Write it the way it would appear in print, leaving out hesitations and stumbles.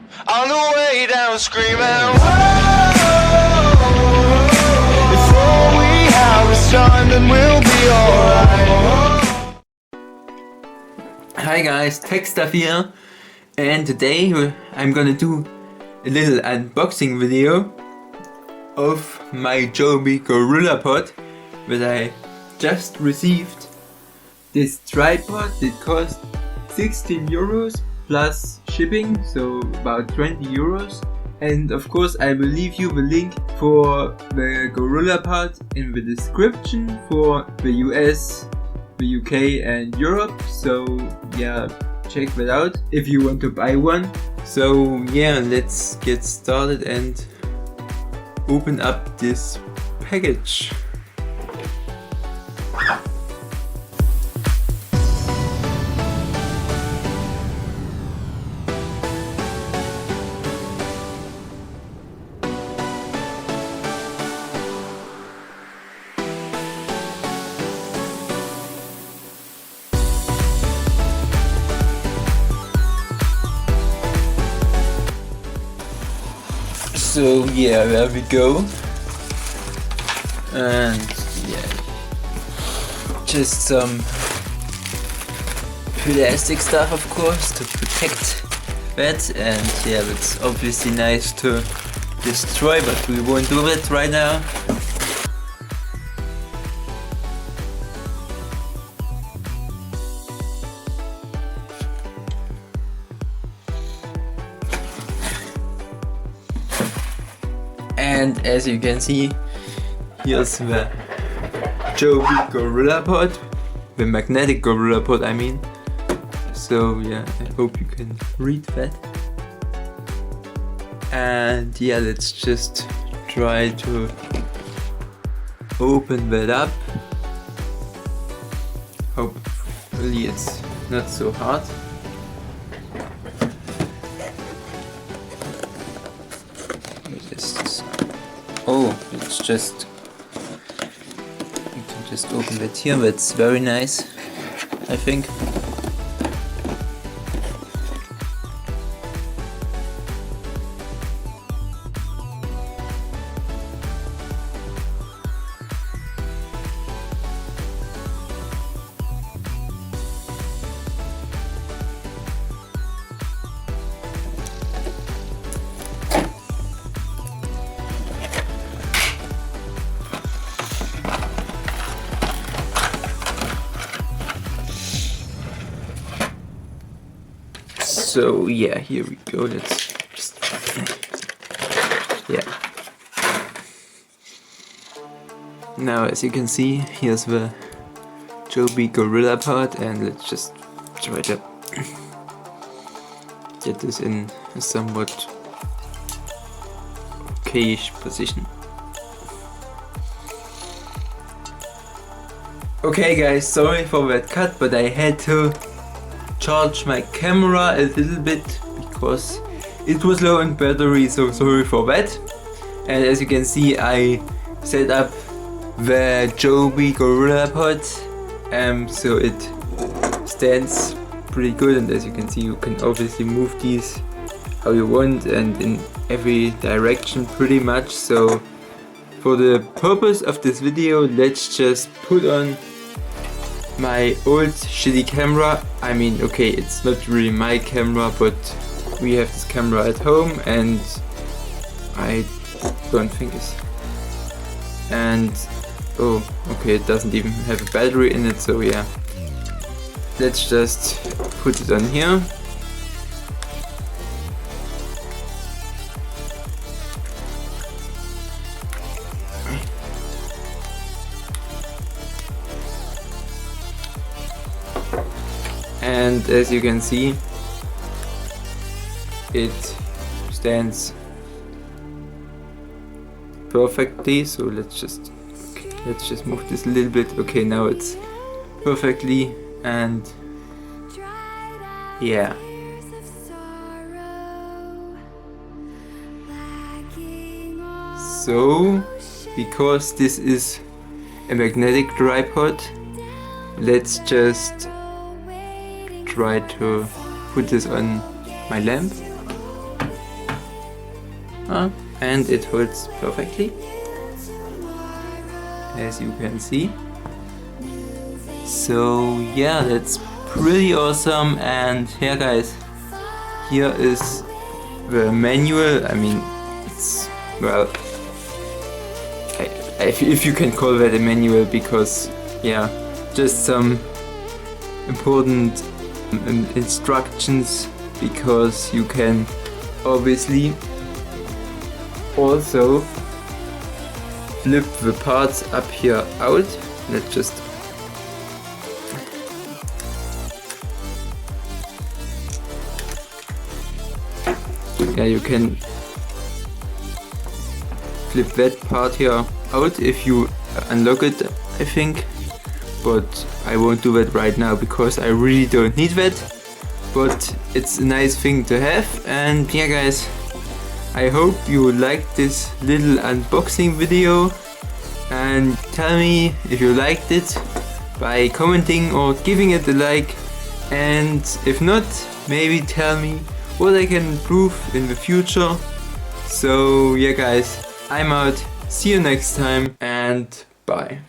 On the way down screaming, whoa. If all we have is time, then we'll be alright. Hi guys, Tech Stuff here, and today I'm gonna do a little unboxing video of my Joby GorillaPod that I just received. This tripod, it cost 16 euros plus shipping, so about 20 euros. And of course I will leave you the link for the GorillaPod in the description for the US, the UK and Europe, so yeah, check that out if you want to buy one. So yeah, let's get started and open up this package. So yeah, there we go. And yeah, just some plastic stuff, of course, to protect that. And yeah, it's obviously nice to destroy, but we won't do it right now. And as you can see, here's the Joby GorillaPod, the magnetic GorillaPod I mean. So yeah, I hope you can read that. And yeah, let's just try to open that up. Hopefully it's not so hard. Oh, it's just, you can just open it here. That's very nice, I think. So yeah, here we go. Let's just, yeah. Now as you can see, here's the Joby GorillaPod, and let's just try to get this in a somewhat okayish position. Okay guys, sorry for that cut, but I had to charge my camera a little bit because it was low on battery, so sorry for that. And as you can see, I set up the Joby GorillaPod so it stands pretty good, and as you can see, you can obviously move these how you want and in every direction pretty much. So for the purpose of this video, let's just put on my old shitty camera. I mean, okay, it's not really my camera, but we have this camera at home and I don't think it's, and oh okay, it doesn't even have a battery in it, so yeah, let's just put it on here. And as you can see, it stands perfectly. So let's just move this a little bit. Okay, now it's perfectly, and yeah. So because this is a magnetic tripod, let's just try to put this on my lamp. and it holds perfectly, as you can see. So yeah, that's pretty awesome. And yeah guys, here is the manual. I mean, it's, well, if you can call that a manual, because yeah, just some important instructions, because you can obviously also flip the parts up here out. Let's just you can flip that part here out if you unlock it, I think, but I won't do that right now because I really don't need that, but it's a nice thing to have. And yeah guys, I hope you liked this little unboxing video, and tell me if you liked it by commenting or giving it a like, and if not, maybe tell me what I can improve in the future. So yeah guys, I'm out, see you next time, and bye.